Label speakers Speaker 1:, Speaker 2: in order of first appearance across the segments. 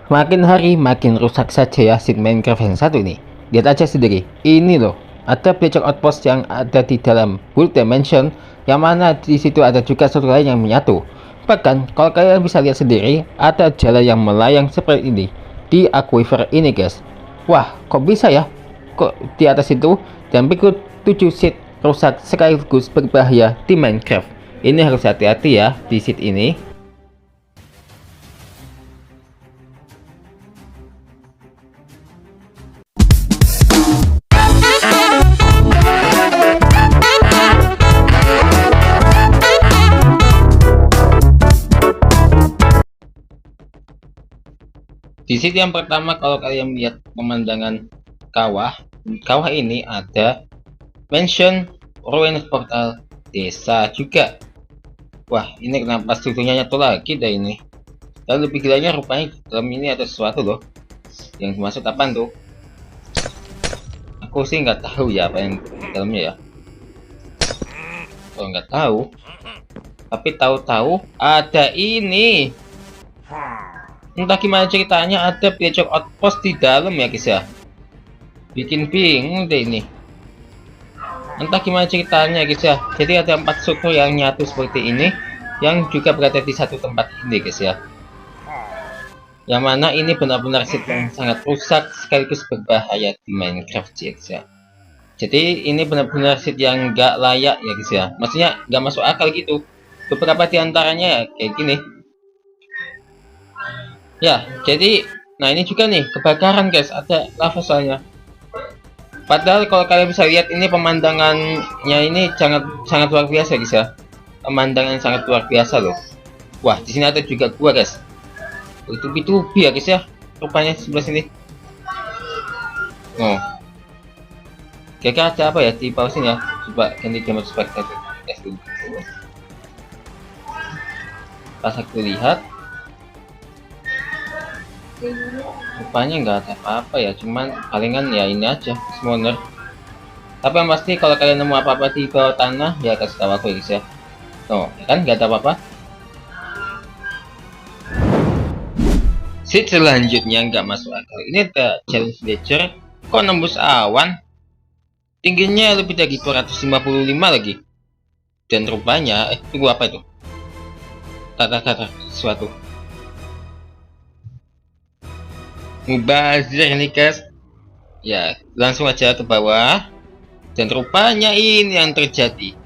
Speaker 1: Makin hari makin rusak saja ya seed Minecraft yang satu ini. Lihat aja sendiri. Ini loh, ada Bleacher Outpost yang ada di dalam World Dimension, yang mana di situ ada juga satu lain yang menyatu. Bahkan kalau kalian bisa lihat sendiri, ada jalan yang melayang seperti ini di aquifer ini guys. Wah, kok bisa ya? Kok di atas itu dan berikut 7 seed rusak sekaligus berbahaya di Minecraft. Ini harus hati-hati ya di seed ini. Di sisi yang pertama, kalau kalian lihat pemandangan kawah ini ada mention ruin portal desa juga. Wah, ini kenapa strukturnya nyatu lagi dah ini. Dan lebih gilanya rupanya dalam ini ada sesuatu loh. Yang dimaksud apa tuh? Aku sih nggak tahu ya apa yang di dalamnya ya. Kalau nggak tahu, tapi tahu-tahu ada ini. Entah gimana ceritanya ada Bleacher Outpost di dalam ya guys ya. Bikin bingung deh ini. Entah gimana ceritanya guys ya. Jadi ada 4 struktur yang nyatu seperti ini, yang juga berada di satu tempat ini guys ya. Yang mana ini benar-benar seed yang sangat rusak sekaligus berbahaya di Minecraft guys ya. Jadi ini benar-benar seed yang gak layak ya guys ya. Maksudnya gak masuk akal gitu. Beberapa diantaranya ya kayak gini. Ya, jadi nah ini juga nih kebakaran guys, ada lava soalnya. Padahal kalau kalian bisa lihat ini pemandangannya ini sangat luar biasa guys ya. Pemandangan sangat luar biasa loh. Wah, di sini ada juga gua guys. Bertubi-tubi ya guys ya. Rupanya sebelah sini. Oh. Kira-kira ada apa ya di bawah sini ya? Coba ganti game spectator. Pas aku lihat, rupanya nggak ada apa-apa ya, cuman palingan ya ini aja spawner. Tapi yang pasti kalau kalian nemu apa-apa di bawah tanah ya kasih tahu aku ya guys ya. Tuh ya kan nggak ada apa-apa. Seed selanjutnya nggak masuk akal. Ini ada challenge Bleacher kok nembus awan, tingginya lebih dari 255 lagi. Dan rupanya tunggu apa itu, kata-kata sesuatu mubazir nih guys ya. Langsung aja ke bawah, dan rupanya ini yang terjadi.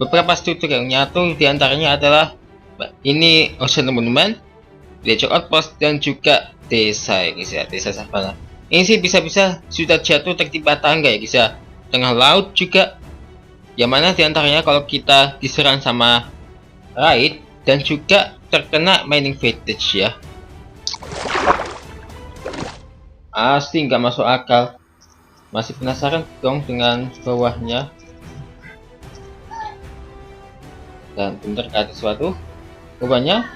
Speaker 1: Beberapa struktur yang nyatu diantaranya adalah ini Ocean Monument, Bleacher Outpost, dan juga desa ya guys ya, desa savana. Ini sih bisa-bisa sudah jatuh tertimpa tangga ya guys ya, tengah laut juga. Yang mana diantaranya kalau kita diserang sama raid dan juga terkena mining footage ya. Asli nggak masuk akal. Masih penasaran dong dengan bawahnya. Dan bentar ada sesuatu. Rupanya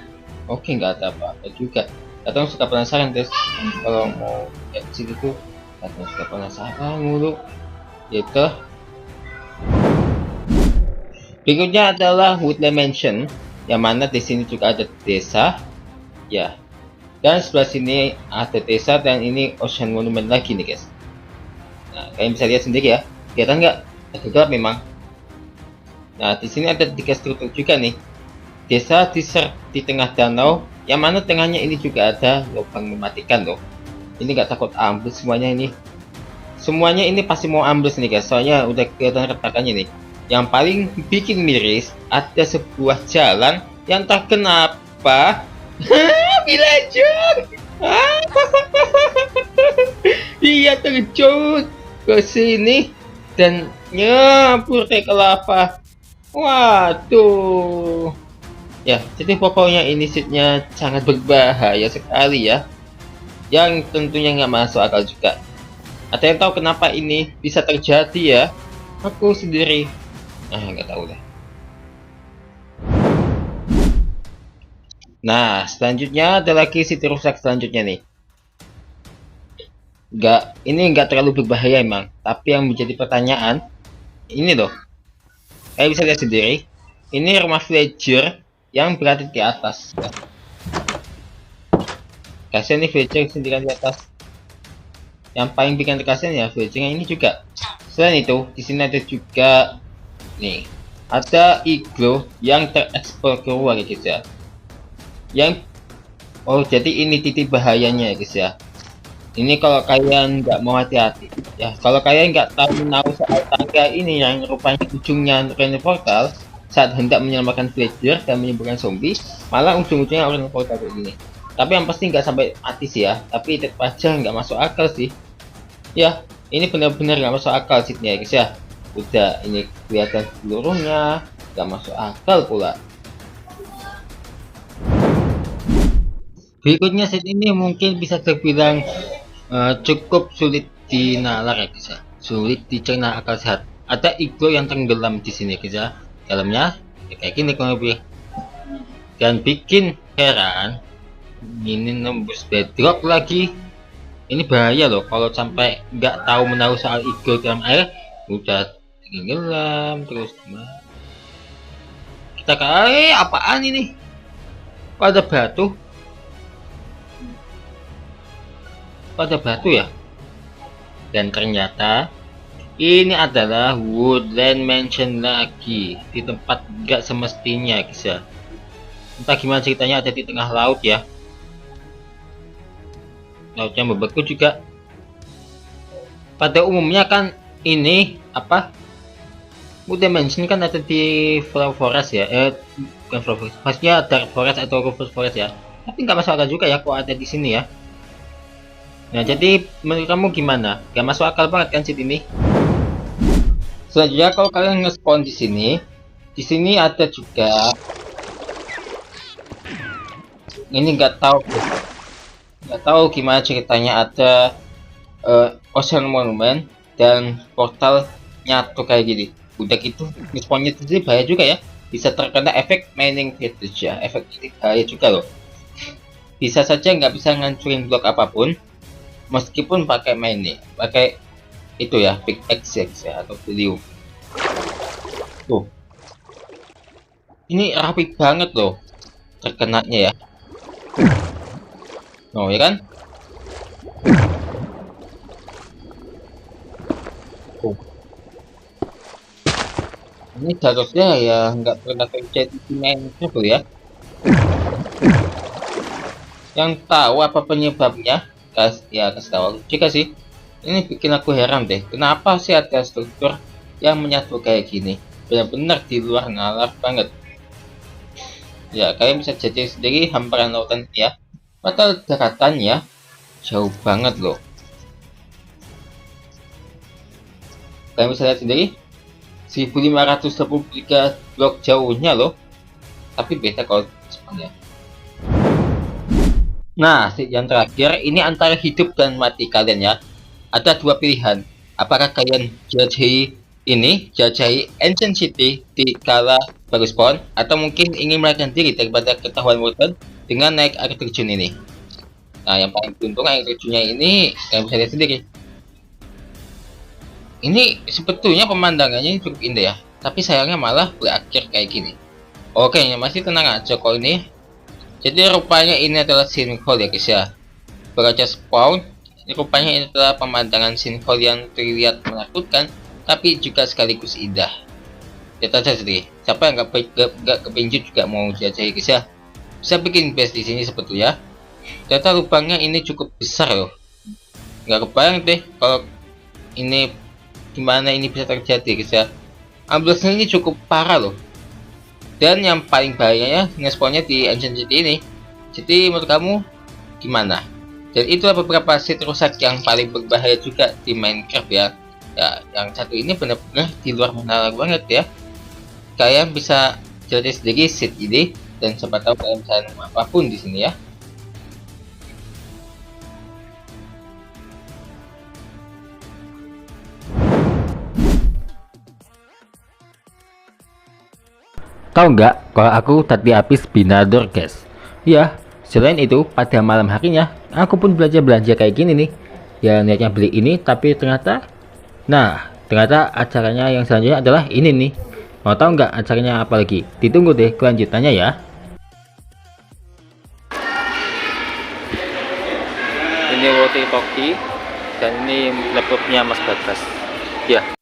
Speaker 1: oke, nggak ada apa-apa juga. Kadang suka penasaran guys. Kalau mau lihat situ tuh, kadang suka penasaran mulu. Gitu. Berikutnya adalah Woodland Mansion, yang mana di sini juga ada desa. Ya. Dan sebelah sini ada desa, dan ini Ocean Monument lagi nih guys. Nah, kalian bisa lihat sendiri ya. Kelihatan nggak? Agak gelap memang. Nah, di sini ada 3 struktur juga nih. Desa di tengah danau, yang mana tengahnya ini juga ada lubang mematikan loh. Ini nggak takut ambles semuanya ini. Semuanya ini pasti mau ambles nih guys. Soalnya udah kelihatan retakannya nih. Yang paling bikin miris, ada sebuah jalan yang tak kenapa villager dia terjun ke sini dan nyambur ke lava. Waduh ya, jadi pokoknya ini seednya sangat berbahaya sekali ya, yang tentunya nggak masuk akal juga. Ada yang tahu kenapa ini bisa terjadi ya? Aku sendiri nggak tahu deh. Nah, selanjutnya ada lagi seed rusak selanjutnya nih. Ini nggak terlalu berbahaya emang, tapi yang menjadi pertanyaan ini loh. Kalian bisa lihat sendiri, ini rumah villager yang berada di atas. Kasian nih villager sendirian di atas. Yang paling bikin kasian ya villager ini juga. Selain itu, di sini ada juga nih, ada iglo yang terekspor keluar ya guys ya. Yang jadi ini titik bahayanya ya guys ya. Ini kalau kalian nggak mau hati-hati ya, kalau kalian nggak tahu soal tangga ini yang rupanya ujungnya Orient Portal, saat hendak menyelamatkan villager dan menyembuhkan zombie, malah ujung-ujungnya Orient Portal kayak gini. Tapi yang pasti nggak sampai mati sih ya, tapi tetap aja nggak masuk akal sih. Ya, ini benar-benar nggak masuk akal sih ya guys ya. Udah ini kelihatan seluruhnya, nggak masuk akal pula. Berikutnya set ini mungkin bisa terbilang cukup sulit dinalar ya guys ya, sulit dicerna akal sehat. Ada iglo yang tenggelam di sini guys ya, dalamnya ya kayak gini kurang lebih. Dan bikin heran, ini nembus bedrock lagi. Ini bahaya loh kalau sampai nggak tahu menahu soal iglo dalam air, udah tenggelam terus. Kita apaan ini? Kok ada batu? Pada batu ya. Dan ternyata ini adalah Woodland Mansion lagi di tempat gak semestinya guys ya. Entah gimana ceritanya, ada di tengah laut ya, lautnya membeku juga. Pada umumnya kan ini apa, Woodland Mansion kan ada di Flower Forest ya, bukan Flower Forest, maksudnya Dark Forest atau Rufus Forest ya. Tapi nggak masuk akal juga ya kok ada di sini ya. Nah, jadi menurut kamu gimana? Gak masuk akal banget kan seat ini? Selanjutnya kalau kalian nge-spawn di sini ada juga ini nggak tahu gimana ceritanya, ada Ocean Monument dan portal nyatu kayak gini. Udah gitu nge-spawnnya sendiri bahaya juga ya, bisa terkena efek mining fatigue ya, efek ini bahaya juga loh. Bisa saja nggak bisa ngancurin blok apapun meskipun pakai pakai itu ya, pickaxe ya atau beliau. Tuh, ini rapi banget loh terkenanya ya. Oh ya kan? Tuh. Ini seharusnya ya nggak pernah terjadi di Minecraft ya. Yang tahu apa penyebabnya? Kasih tahu aku juga sih. Ini bikin aku heran deh, kenapa sih ada struktur yang menyatu kayak gini, benar-benar di luar nalar banget ya. Kalian bisa jadi sendiri hamparan lautan ya, padahal daratannya jauh banget loh. Kalian bisa lihat sendiri 1523 blok jauhnya loh, tapi beda kalau sebenarnya. Nah, yang terakhir ini antara hidup dan mati kalian ya. Ada dua pilihan. Apakah kalian jajahi Ancient City di kala baru spawn, atau mungkin ingin melarikan diri daripada ketahuan Woodland dengan naik air terjun ini. Nah, yang paling beruntung air terjunnya ini kalian bisa lihat sendiri. Ini sebetulnya pemandangannya cukup indah ya, tapi sayangnya malah berakhir kayak gini. Oke, masih tenang aja kok ini. Jadi rupanya ini adalah sinkhole ya guys ya. Beraja spawn, rupanya ini adalah pemandangan sinkhole yang terlihat menakutkan, tapi juga sekaligus indah. Lihat aja sendiri. Siapa yang nggak kepincut juga mau jajahi guys ya. Bisa bikin base di sini sebetulnya. Ternyata lubangnya ini cukup besar loh. Nggak kebayang deh kalau ini gimana ini bisa terjadi guys ya. Amblesnya ini cukup parah loh. Dan yang paling bahayanya nge-spawnnya di Ancient City ini. Jadi menurut kamu gimana? Dan itulah beberapa seed rusak yang paling berbahaya juga di Minecraft ya. Ya, yang satu ini benar-benar di luar nalar banget ya. Kalian bisa jadi sendiri seed ini, dan siapa tahu kalian bisa nemu apapun di sini ya. Tahu nggak kalau aku tadi habis binador guys? Ya, selain itu pada malam harinya aku pun belanja kayak gini nih. Ya niatnya beli ini, tapi ternyata acaranya yang selanjutnya adalah ini nih. Mau tahu nggak acaranya apa lagi? Ditunggu deh kelanjutannya ya. ini walkie talkie dan ini laptopnya Mas Bagas ya.